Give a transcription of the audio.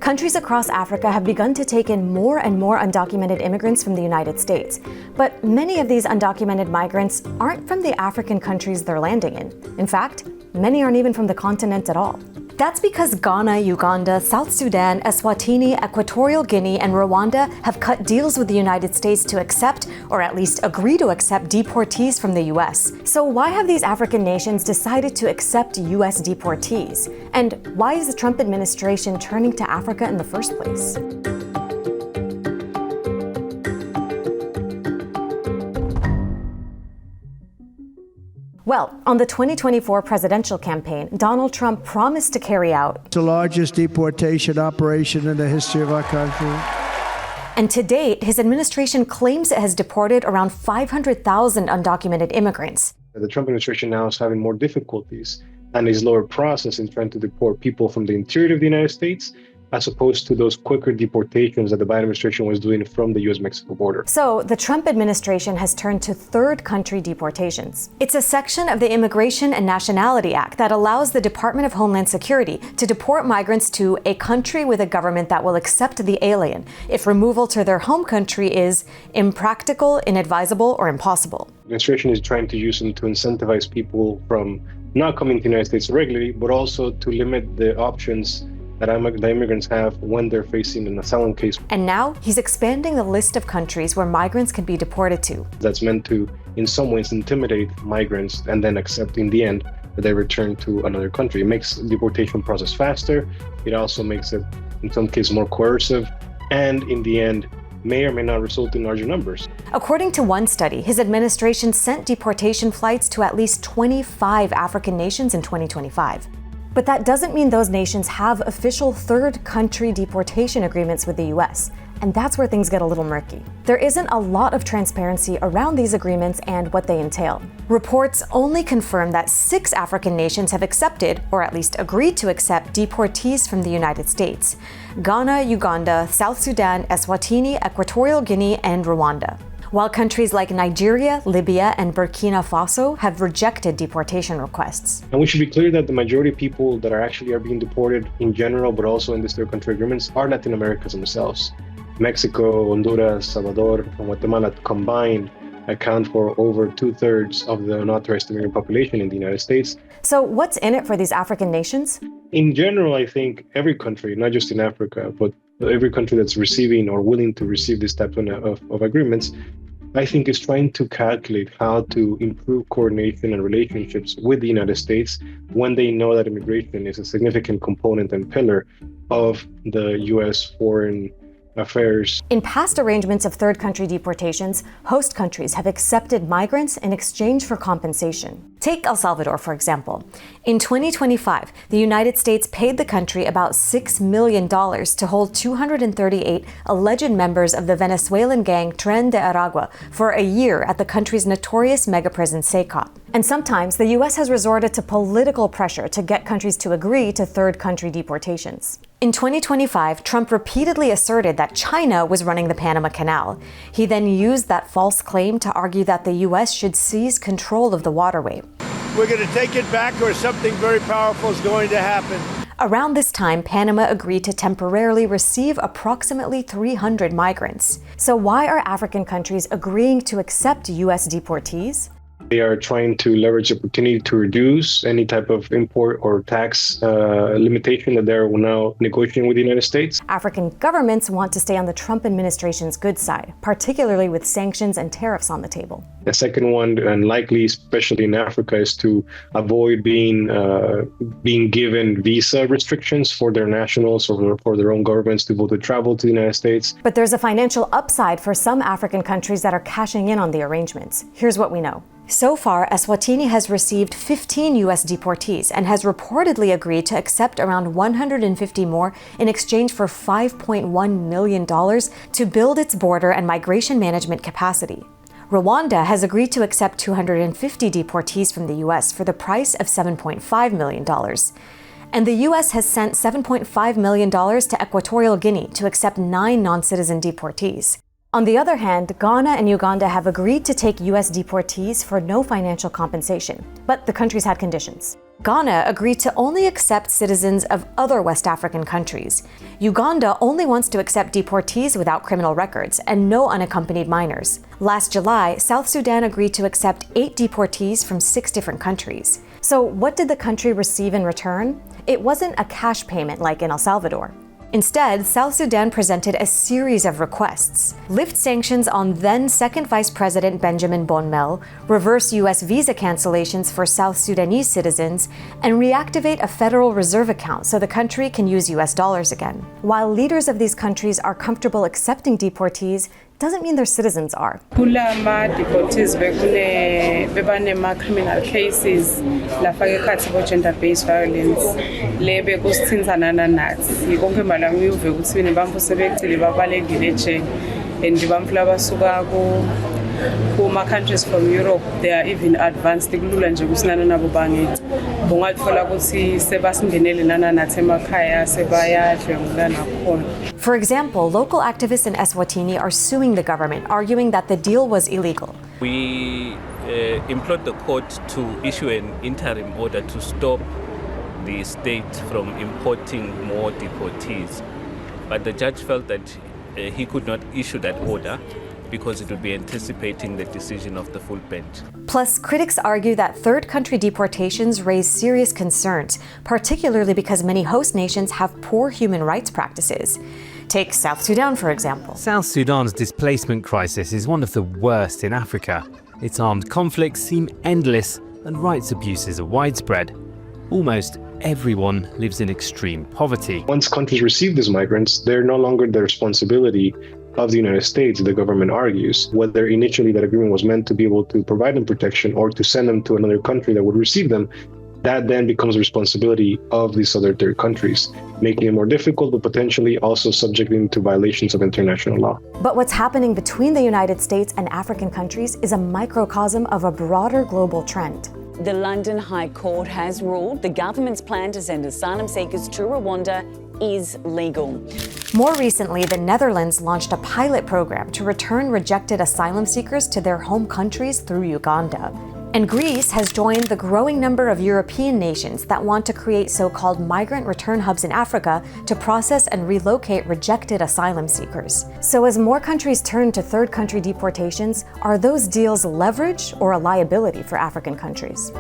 Countries across Africa have begun to take in more and more undocumented immigrants from the United States. But many of these undocumented migrants aren't from the African countries they're landing in. In fact, many aren't even from the continent at all. That's because Ghana, Uganda, South Sudan, Eswatini, Equatorial Guinea, and Rwanda have cut deals with the United States to accept, or at least agree to accept, deportees from the US. So why have these African nations decided to accept US deportees? And why is the Trump administration turning to Africa in the first place? Well, on the 2024 presidential campaign, Donald Trump promised to carry out the largest deportation operation in the history of our country. And to date, his administration claims it has deported around 500,000 undocumented immigrants. The Trump administration now is having more difficulties and is lower process in trying to deport people from the interior of the United States, as opposed to those quicker deportations that the Biden administration was doing from the US-Mexico border. So the Trump administration has turned to third country deportations. It's a section of the Immigration and Nationality Act that allows the Department of Homeland Security to deport migrants to a country with a government that will accept the alien if removal to their home country is impractical, inadvisable, or impossible. The administration is trying to use them to incentivize people from not coming to the United States regularly, but also to limit the options that the immigrants have when they're facing an asylum case. And now he's expanding the list of countries where migrants can be deported to. That's meant to, in some ways, intimidate migrants and then accept in the end that they return to another country. It makes the deportation process faster. It also makes it, in some cases, more coercive. And in the end, may or may not result in larger numbers. According to one study, his administration sent deportation flights to at least 25 African nations in 2025. But that doesn't mean those nations have official third country deportation agreements with the US. And that's where things get a little murky. There isn't a lot of transparency around these agreements and what they entail. Reports only confirm that 6 African nations have accepted, or at least agreed to accept, deportees from the United States: Ghana, Uganda, South Sudan, Eswatini, Equatorial Guinea, and Rwanda. While countries like Nigeria, Libya, and Burkina Faso have rejected deportation requests. And we should be clear that the majority of people that are being deported in general, but also in these third country agreements, are Latin Americans themselves. Mexico, Honduras, Salvador, and Guatemala combined account for over 2/3 of the unauthorized immigrant population in the United States. So what's in it for these African nations? In general, I think every country, not just in Africa, but every country that's receiving or willing to receive this type of agreements, I think is trying to calculate how to improve coordination and relationships with the United States when they know that immigration is a significant component and pillar of the U.S. foreign affairs. In past arrangements of third country deportations, host countries have accepted migrants in exchange for compensation. Take El Salvador, for example. In 2025, the United States paid the country about $6 million to hold 238 alleged members of the Venezuelan gang Tren de Aragua for a year at the country's notorious megaprison SECOP. And sometimes the U.S. has resorted to political pressure to get countries to agree to third country deportations. In 2025, Trump repeatedly asserted that China was running the Panama Canal. He then used that false claim to argue that the U.S. should seize control of the waterway. We're going to take it back, or something very powerful is going to happen. Around this time, Panama agreed to temporarily receive approximately 300 migrants. So why are African countries agreeing to accept U.S. deportees? They are trying to leverage the opportunity to reduce any type of import or tax limitation that they're now negotiating with the United States. African governments want to stay on the Trump administration's good side, particularly with sanctions and tariffs on the table. The second one, and likely especially in Africa, is to avoid being given visa restrictions for their nationals or for their own governments to be able to travel to the United States. But there's a financial upside for some African countries that are cashing in on the arrangements. Here's what we know. So far, Eswatini has received 15 U.S. deportees and has reportedly agreed to accept around 150 more in exchange for $5.1 million to build its border and migration management capacity. Rwanda has agreed to accept 250 deportees from the U.S. for the price of $7.5 million. And the U.S. has sent $7.5 million to Equatorial Guinea to accept 9 non-citizen deportees. On the other hand, Ghana and Uganda have agreed to take U.S. deportees for no financial compensation, but the countries had conditions. Ghana agreed to only accept citizens of other West African countries. Uganda only wants to accept deportees without criminal records and no unaccompanied minors. Last July, South Sudan agreed to accept 8 deportees from 6 different countries. So what did the country receive in return? It wasn't a cash payment like in El Salvador. Instead, South Sudan presented a series of requests. Lift sanctions on then Second Vice President Benjamin Bonmel, reverse U.S. visa cancellations for South Sudanese citizens, and reactivate a Federal Reserve account so the country can use U.S. dollars again. While leaders of these countries are comfortable accepting deportees, doesn't mean their citizens are. Kulama deportees bebanema criminal cases lafake khathi gender-based violence lebe kusithinzana nathi konke malami uve ukuthi nebamfu sebecile babalekile nje and bamfula basuka kuma countries from Europe, they are even advanced kulula nje kusinana nabo bangithi bungathola ukuthi sebasingenele nana nathi emakhaya sebayadlwengula nakhona. For example, local activists in Eswatini are suing the government, arguing that the deal was illegal. We implored the court to issue an interim order to stop the state from importing more deportees. But the judge felt that he could not issue that order because it would be anticipating the decision of the full bench. Plus, critics argue that third country deportations raise serious concerns, particularly because many host nations have poor human rights practices. Take South Sudan, for example. South Sudan's displacement crisis is one of the worst in Africa. Its armed conflicts seem endless and rights abuses are widespread. Almost everyone lives in extreme poverty. Once countries receive these migrants, they're no longer the responsibility of the United States, the government argues. Whether initially that agreement was meant to be able to provide them protection or to send them to another country that would receive them, that then becomes the responsibility of these other third countries, making it more difficult, but potentially also subjecting to violations of international law. But what's happening between the United States and African countries is a microcosm of a broader global trend. The London High Court has ruled the government's plan to send asylum seekers to Rwanda is legal. More recently, the Netherlands launched a pilot program to return rejected asylum seekers to their home countries through Uganda. And Greece has joined the growing number of European nations that want to create so-called migrant return hubs in Africa to process and relocate rejected asylum seekers. So as more countries turn to third country deportations, are those deals leverage or a liability for African countries?